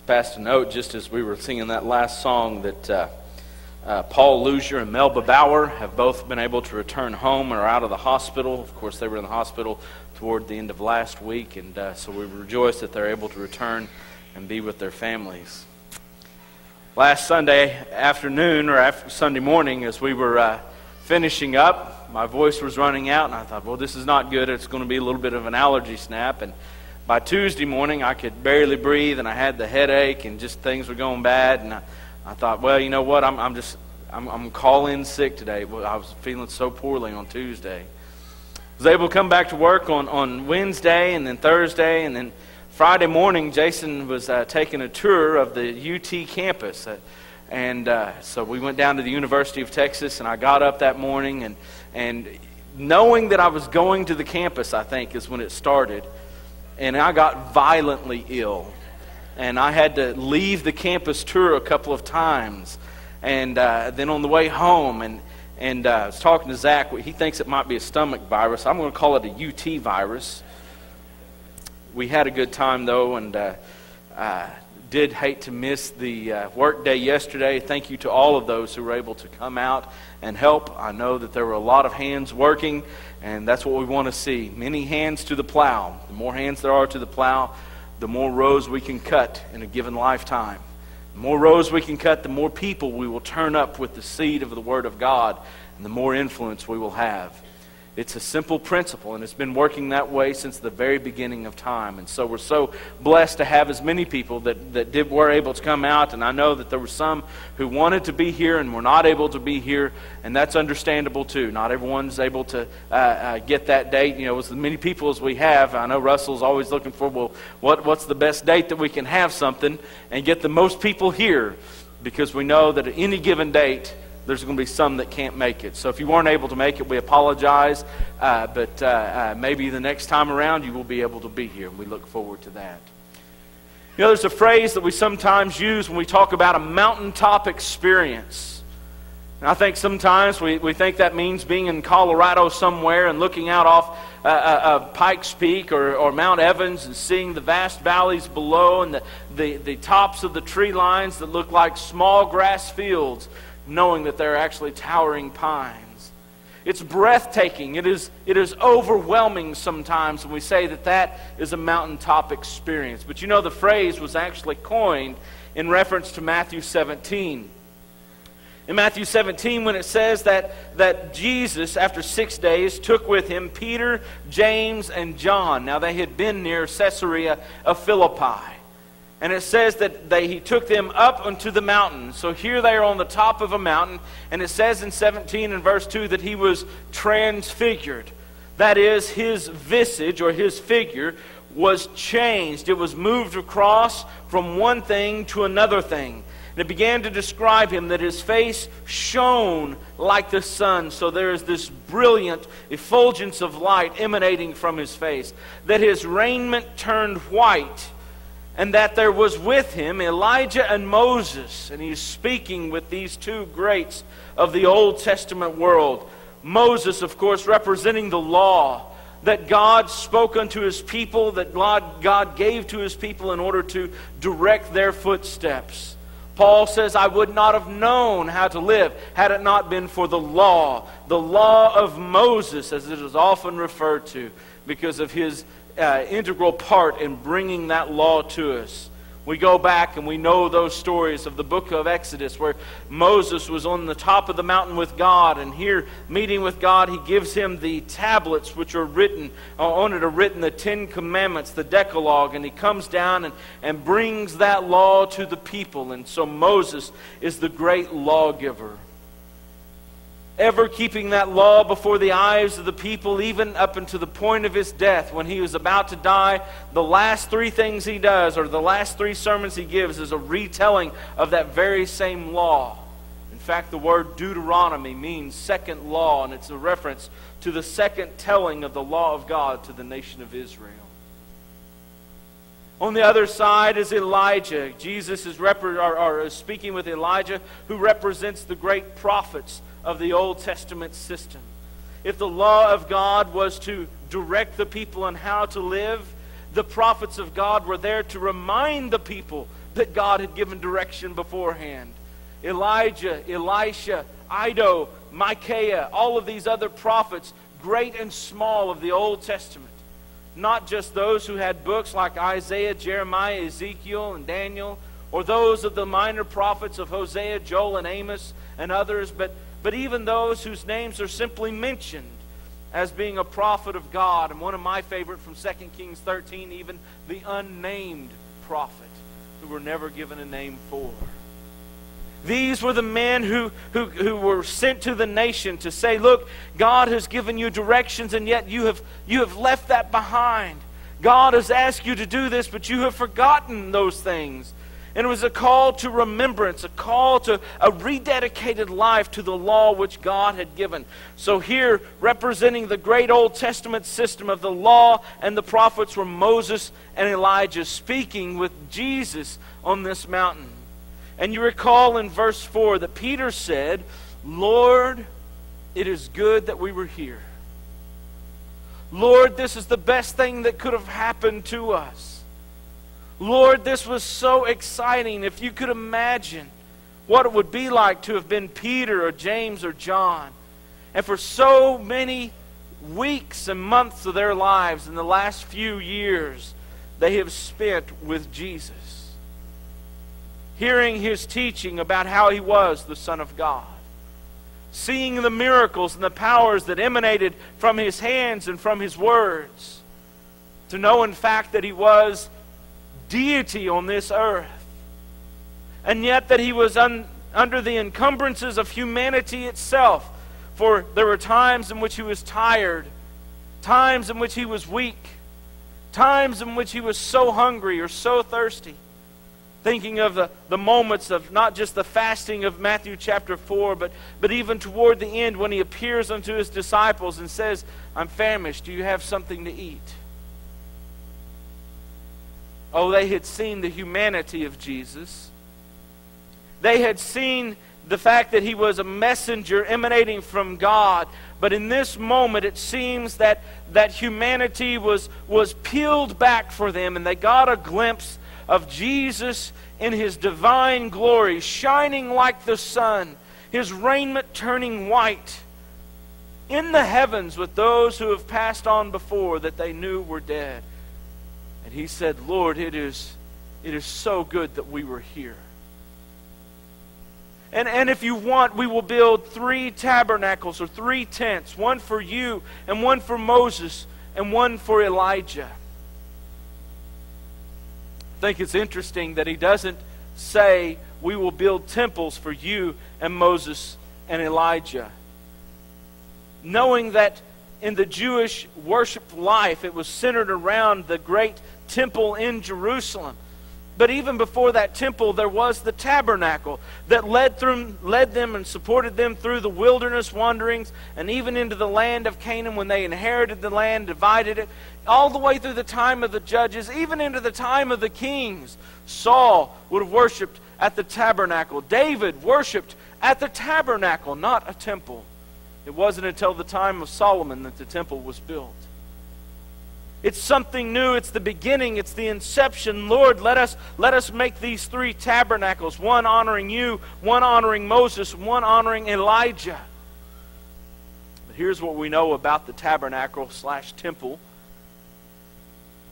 Passed a note just as we were singing that last song that Paul Luzier and Melba Bauer have both been able to return home and are out of the hospital. Of course, they were in the hospital toward the end of last week, and so we rejoice that they're able to return and be with their families. Last Sunday afternoon, or Sunday morning, as we were finishing up, my voice was running out, and I thought, well, this is not good. It's going to be a little bit of an allergy snap, and by Tuesday morning, I could barely breathe, and I had the headache, and just things were going bad. And I thought, well, you know what? I'm call-in sick today. I was feeling so poorly on Tuesday. I was able to come back to work on Wednesday, and then Thursday, and then Friday morning. Jason was taking a tour of the UT campus, so we went down to the University of Texas, and I got up that morning, and knowing that I was going to the campus, I think, is when it started. And I got violently ill, and I had to leave the campus tour a couple of times, and then on the way home, and I was talking to Zach. He thinks it might be a stomach virus. I'm going to call it a UT virus. We had a good time though, and did hate to miss the work day yesterday. Thank you to all of those who were able to come out and help. I know that there were a lot of hands working, and that's what we want to see. Many hands to the plow. The more hands there are to the plow, the more rows we can cut in a given lifetime. The more rows we can cut, the more people we will turn up with the seed of the Word of God, and the more influence we will have. It's a simple principle, and it's been working that way since the very beginning of time. And so we're so blessed to have as many people that were able to come out. And I know that there were some who wanted to be here and were not able to be here, and that's understandable too. Not everyone's able to get that date. You know, as many people as we have, I know Russell's always looking for, well, what's the best date that we can have something and get the most people here, because we know that at any given date, there's going to be some that can't make it. So if you weren't able to make it, we apologize. But maybe the next time around you will be able to be here. And we look forward to that. You know, there's a phrase that we sometimes use when we talk about a mountaintop experience. And I think sometimes we think that means being in Colorado somewhere and looking out off Pikes Peak or Mount Evans and seeing the vast valleys below and the tops of the tree lines that look like small grass fields, knowing that they're actually towering pines. It's breathtaking. It is overwhelming sometimes when we say that is a mountaintop experience. But you know, the phrase was actually coined in reference to Matthew 17. In Matthew 17, when it says that Jesus, after 6 days, took with him Peter, James, and John. Now, they had been near Caesarea of Philippi. And it says that he took them up onto the mountain. So here they are on the top of a mountain. And it says in 17 and verse 2 that he was transfigured. That is, his visage or his figure was changed. It was moved across from one thing to another thing. And it began to describe him that his face shone like the sun. So there is this brilliant effulgence of light emanating from his face. That his raiment turned white. And that there was with him Elijah and Moses. And he's speaking with these two greats of the Old Testament world. Moses, of course, representing the law that God spoke unto his people, that God gave to his people in order to direct their footsteps. Paul says, I would not have known how to live had it not been for the law of Moses, as it is often referred to, because of his integral part in bringing that law to us. We go back and we know those stories of the book of Exodus where Moses was on the top of the mountain with God, and here meeting with God, he gives him the tablets which are written, on it are written the 10 Commandments, the Decalogue, and he comes down and brings that law to the people. And so Moses is the great lawgiver, ever keeping that law before the eyes of the people, even up until the point of his death. When he was about to die, the last 3 things he does, or the last 3 sermons he gives, is a retelling of that very same law. In fact, the word Deuteronomy means second law, and it's a reference to the second telling of the law of God to the nation of Israel. On the other side is Elijah. Jesus is speaking with Elijah, who represents the great prophets of the Old Testament system. If the law of God was to direct the people on how to live, the prophets of God were there to remind the people that God had given direction beforehand. Elijah, Elisha, Iddo, Micaiah, all of these other prophets, great and small of the Old Testament. Not just those who had books like Isaiah, Jeremiah, Ezekiel, and Daniel, or those of the minor prophets of Hosea, Joel, and Amos, and others, but even those whose names are simply mentioned as being a prophet of God. And one of my favorite from 2 Kings 13, even the unnamed prophet, who were never given a name for. These were the men who were sent to the nation to say, look, God has given you directions, and yet you have left that behind. God has asked you to do this, but you have forgotten those things. And it was a call to remembrance, a call to a rededicated life to the law which God had given. So here, representing the great Old Testament system of the law and the prophets, were Moses and Elijah speaking with Jesus on this mountain. And you recall in verse 4 that Peter said, Lord, it is good that we were here. Lord, this is the best thing that could have happened to us. Lord, this was so exciting. If you could imagine what it would be like to have been Peter or James or John, and for so many weeks and months of their lives in the last few years they have spent with Jesus, hearing His teaching about how He was the Son of God, seeing the miracles and the powers that emanated from His hands and from His words, to know in fact that He was deity on this earth, and yet that He was under the encumbrances of humanity itself. For there were times in which He was tired, times in which He was weak, times in which He was so hungry or so thirsty. Thinking of the moments of not just the fasting of Matthew chapter 4, but even toward the end when He appears unto His disciples and says, I'm famished, do you have something to eat? Oh, they had seen the humanity of Jesus. They had seen the fact that He was a messenger emanating from God. But in this moment, it seems that humanity was peeled back for them, and they got a glimpse of Jesus in His divine glory, shining like the sun, His raiment turning white, in the heavens with those who have passed on before that they knew were dead. And He said, Lord, it is so good that we were here. And if you want, we will build 3 tabernacles or 3 tents, one for you and one for Moses and one for Elijah. I think it's interesting that He doesn't say we will build temples for you and Moses and Elijah, knowing that in the Jewish worship life, it was centered around the great temple in Jerusalem. But even before that temple, there was the tabernacle that led them and supported them through the wilderness wanderings, and even into the land of Canaan when they inherited the land, divided it, all the way through the time of the judges, even into the time of the kings. Saul would have worshipped at the tabernacle. David worshipped at the tabernacle, not a temple. It wasn't until the time of Solomon that the temple was built. It's something new. It's the beginning. It's the inception. Lord, let us make these 3 tabernacles, one honoring you, one honoring Moses, one honoring Elijah. But here's what we know about the tabernacle/temple.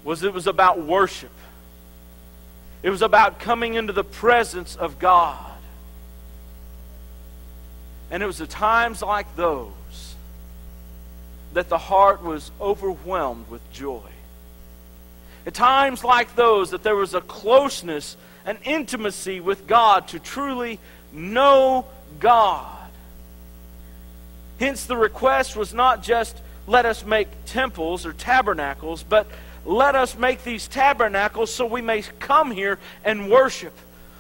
It was about worship. It was about coming into the presence of God. And it was at times like those that the heart was overwhelmed with joy. At times like those that there was a closeness, an intimacy with God to truly know God. Hence the request was not just let us make temples or tabernacles, but let us make these tabernacles so we may come here and worship.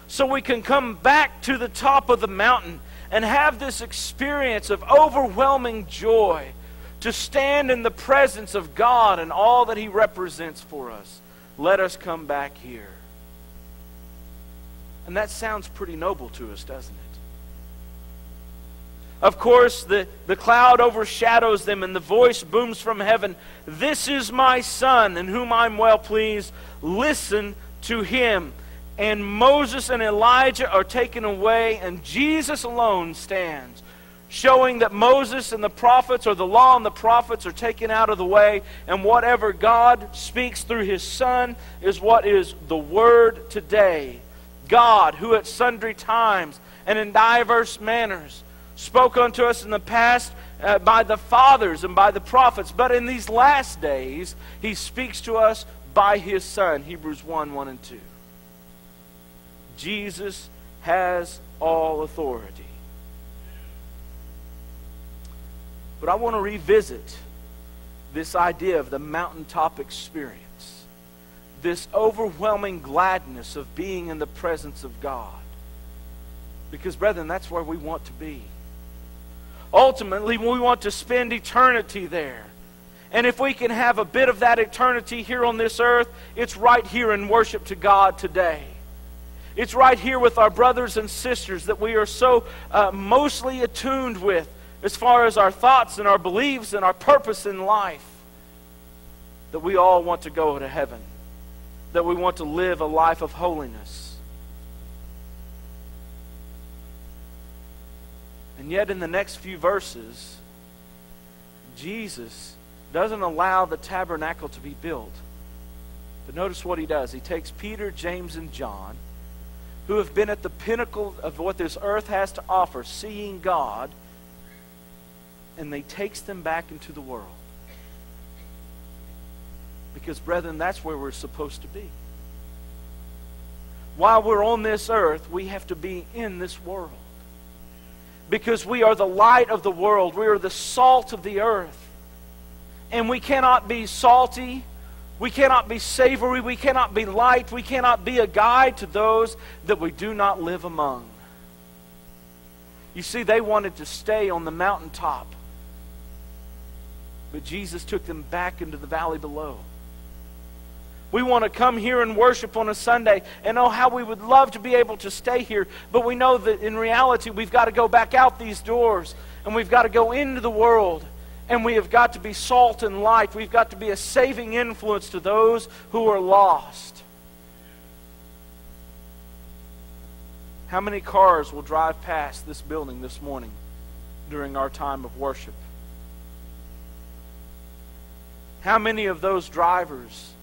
So we can come back to the top of the mountain and have this experience of overwhelming joy to stand in the presence of God and all that He represents for us. Let us come back here. And that sounds pretty noble to us, doesn't it? Of course, the cloud overshadows them and the voice booms from heaven. This is my Son in whom I'm well pleased. Listen to Him. and Moses and Elijah are taken away, and Jesus alone stands, showing that Moses and the prophets, or the law and the prophets, are taken out of the way, and whatever God speaks through His Son is what is the Word today. God, who at sundry times and in diverse manners spoke unto us in the past by the fathers and by the prophets, but in these last days He speaks to us by His Son. Hebrews 1:1-2. Jesus has all authority. But I want to revisit this idea of the mountaintop experience, this overwhelming gladness of being in the presence of God. Because, brethren, that's where we want to be. Ultimately, we want to spend eternity there. And if we can have a bit of that eternity here on this earth, it's right here in worship to God today. It's right here with our brothers and sisters that we are so mostly attuned with as far as our thoughts and our beliefs and our purpose in life, that we all want to go to heaven, that we want to live a life of holiness. And yet in the next few verses, Jesus doesn't allow the tabernacle to be built. But notice what He does. He takes Peter, James, and John, who have been at the pinnacle of what this earth has to offer, seeing God, and He takes them back into the world. Because, brethren, that's where we're supposed to be. While we're on this earth, we have to be in this world. Because we are the light of the world. We are the salt of the earth. And we cannot be salty. We cannot be savory. We cannot be light. We cannot be a guide to those that we do not live among. You see, they wanted to stay on the mountaintop. But Jesus took them back into the valley below. We want to come here and worship on a Sunday, and oh, how we would love to be able to stay here. But we know that in reality, we've got to go back out these doors, and we've got to go into the world, and we have got to be salt and light. We've got to be a saving influence to those who are lost. How many cars will drive past this building this morning during our time of worship? How many of those drivers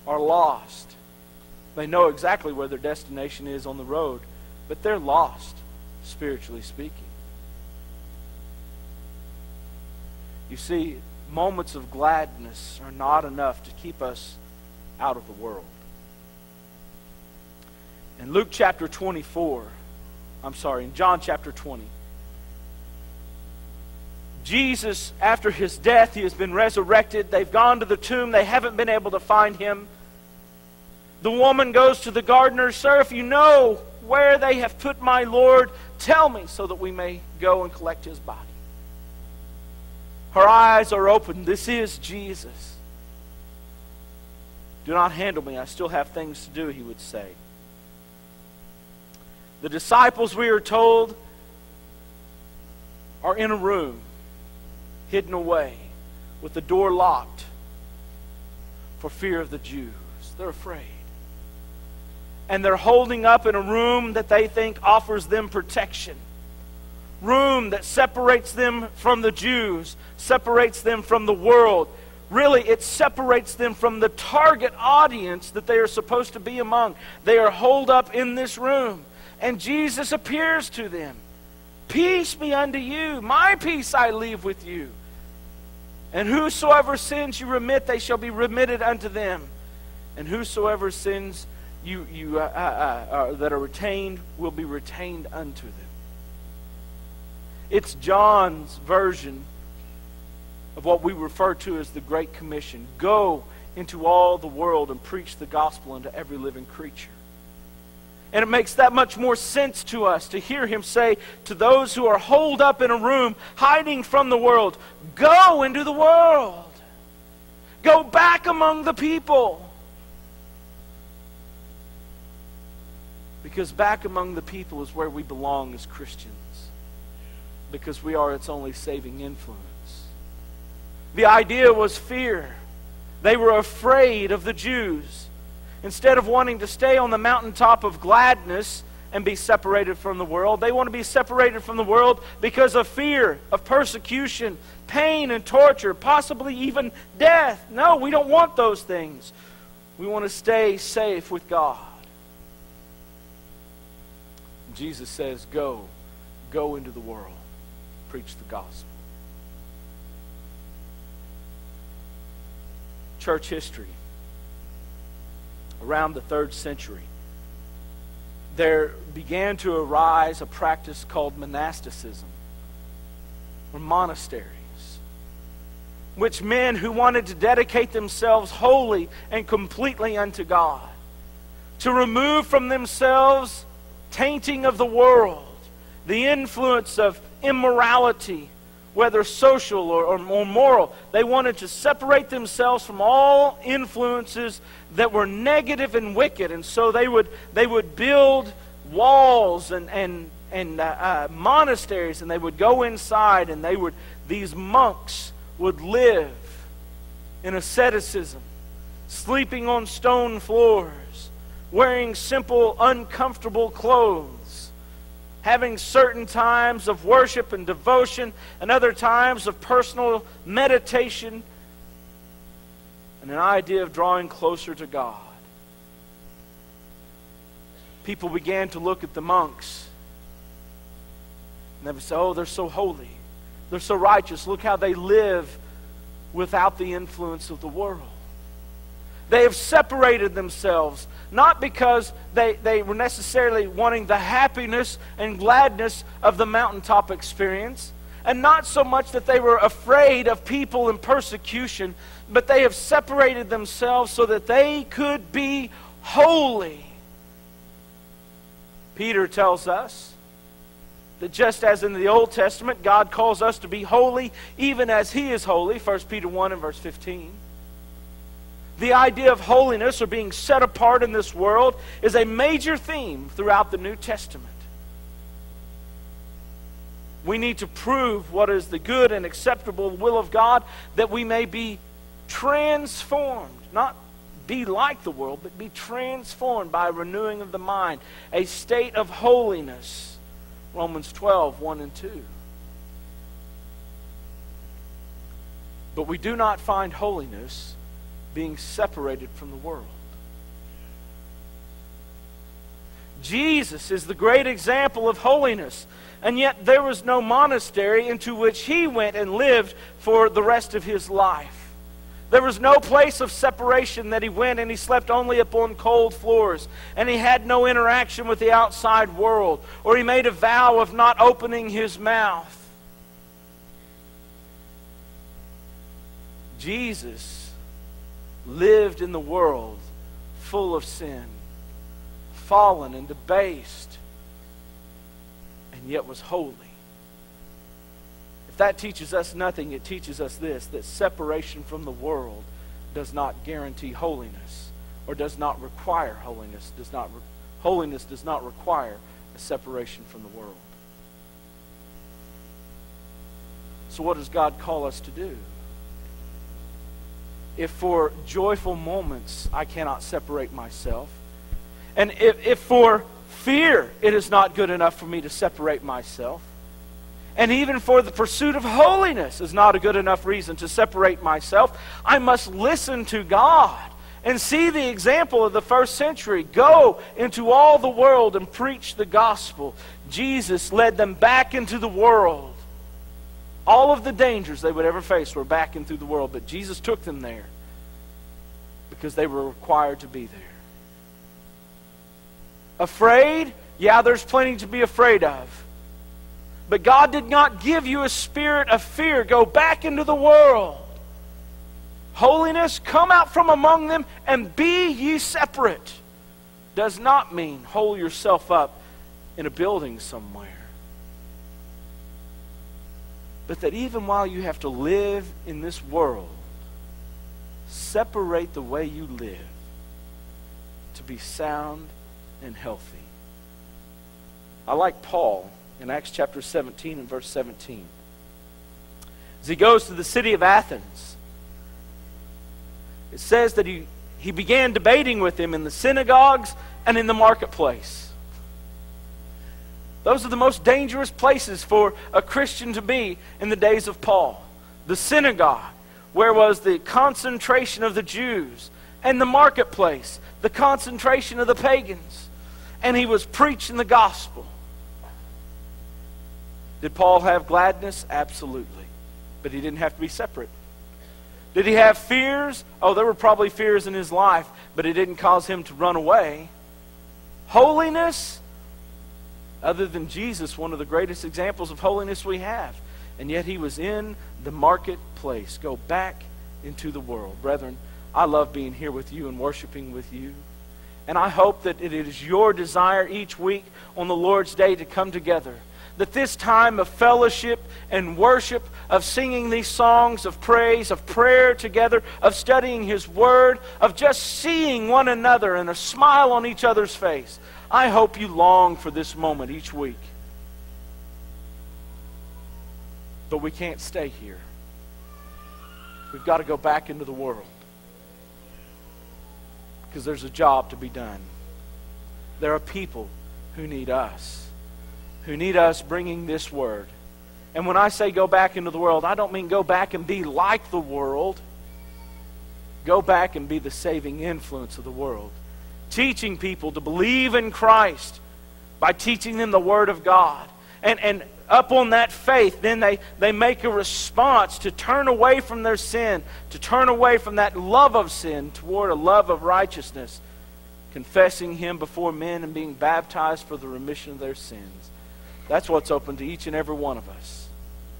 are lost? They know exactly where their destination is on the road, but they're lost, spiritually speaking. You see, moments of gladness are not enough to keep us out of the world. In Luke chapter 24, in John chapter 20, Jesus, after His death, He has been resurrected. They've gone to the tomb. They haven't been able to find Him. The woman goes to the gardener, "Sir, if you know where they have put my Lord, tell me so that we may go and collect His body." Her eyes are open. This is Jesus. "Do not handle me. I still have things to do," He would say. The disciples, we are told, are in a room, hidden away, with the door locked for fear of the Jews. They're afraid. And they're holding up in a room that they think offers them protection. Room that separates them from the Jews, separates them from the world. Really, it separates them from the target audience that they are supposed to be among. They are holed up in this room. And Jesus appears to them. "Peace be unto you. My peace I leave with you. And whosoever sins you remit, they shall be remitted unto them. And whosoever sins that are retained will be retained unto them." It's John's version of what we refer to as the Great Commission. Go into all the world and preach the gospel unto every living creature. And it makes that much more sense to us to hear Him say to those who are holed up in a room, hiding from the world, go into the world. Go back among the people. Because back among the people is where we belong as Christians. Because we are its only saving influence. The idea was fear. They were afraid of the Jews. Instead of wanting to stay on the mountaintop of gladness and be separated from the world, they want to be separated from the world because of fear, of persecution, pain and torture, possibly even death. No, we don't want those things. We want to stay safe with God. Jesus says, go into the world, preach the gospel. Church history. Around the 3rd century, there began to arise a practice called monasticism, or monasteries, which men who wanted to dedicate themselves wholly and completely unto God, to remove from themselves tainting of the world, the influence of immorality, whether social or moral. They wanted to separate themselves from all influences that were negative and wicked. And so they would build walls and monasteries, and they would go inside, and these monks would live in asceticism, sleeping on stone floors, wearing simple, uncomfortable clothes, having certain times of worship and devotion and other times of personal meditation and an idea of drawing closer to God. People began to look at the monks and they would say, oh, they're so holy. They're so righteous. Look how they live without the influence of the world. They have separated themselves, not because they were necessarily wanting the happiness and gladness of the mountaintop experience, and not so much that they were afraid of people and persecution, but they have separated themselves so that they could be holy. Peter tells us that just as in the Old Testament, God calls us to be holy even as He is holy, 1 Peter 1 and verse 15. The idea of holiness or being set apart in this world is a major theme throughout the New Testament. We need to prove what is the good and acceptable will of God, that we may be transformed. Not be like the world, but be transformed by renewing of the mind. A state of holiness. Romans 12, 1 and 2. But we do not find holiness being separated from the world. Jesus is the great example of holiness, and yet there was no monastery into which He went and lived for the rest of His life. There was no place of separation that He went, and He slept only upon cold floors, and He had no interaction with the outside world, or He made a vow of not opening His mouth. Jesus lived in the world full of sin, fallen and debased, and yet was holy. If that teaches us nothing, it teaches us this, that separation from the world does not guarantee holiness, or does not require holiness. Holiness does not require a separation from the world. So what does God call us to do? If for joyful moments I cannot separate myself, and if for fear it is not good enough for me to separate myself, and even for the pursuit of holiness is not a good enough reason to separate myself, I must listen to God and see the example of the 1st century. Go into all the world and preach the gospel. Jesus led them back into the world. All of the dangers they would ever face were back into the world, but Jesus took them there because they were required to be there. Afraid? Yeah, there's plenty to be afraid of. But God did not give you a spirit of fear. Go back into the world. Holiness, come out from among them and be ye separate. Does not mean hole yourself up in a building somewhere. But that even while you have to live in this world, separate the way you live to be sound and healthy. I like Paul in Acts chapter 17 and verse 17. As he goes to the city of Athens, it says that he he began debating with them in the synagogues and in the marketplace. Those are the most dangerous places for a Christian to be in the days of Paul. The synagogue, where was the concentration of the Jews, and the marketplace, the concentration of the pagans. And he was preaching the gospel. Did Paul have gladness? Absolutely. But he didn't have to be separate. Did he have fears? Oh, there were probably fears in his life, but it didn't cause him to run away. Holiness? Other than Jesus, one of the greatest examples of holiness we have. And yet he was in the marketplace. Go back into the world. Brethren, I love being here with you and worshiping with you. And I hope that it is your desire each week on the Lord's Day to come together. That this time of fellowship and worship, of singing these songs of praise, of prayer together, of studying His Word, of just seeing one another and a smile on each other's face, I hope you long for this moment each week. But we can't stay here. We've got to go back into the world. Because there's a job to be done. There are people who need us. Who need us bringing this Word. And when I say go back into the world, I don't mean go back and be like the world. Go back and be the saving influence of the world. Teaching people to believe in Christ by teaching them the Word of God. And up on that faith, then they make a response to turn away from their sin, to turn away from that love of sin toward a love of righteousness, confessing Him before men and being baptized for the remission of their sins. That's what's open to each and every one of us.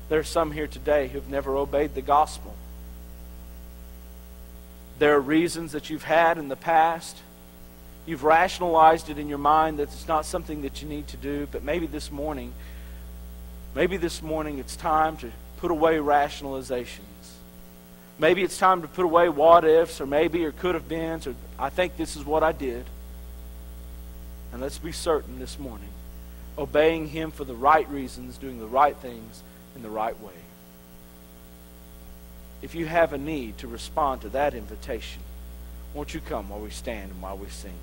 There are some here today who have never obeyed the gospel. There are reasons that you've had in the past. You've rationalized it in your mind that it's not something that you need to do, but maybe this morning it's time to put away rationalizations. Maybe it's time to put away what ifs, or maybe, or could have been, or I think this is what I did. And let's be certain this morning, obeying Him for the right reasons, doing the right things in the right way. If you have a need to respond to that invitation, won't you come while we stand and while we sing?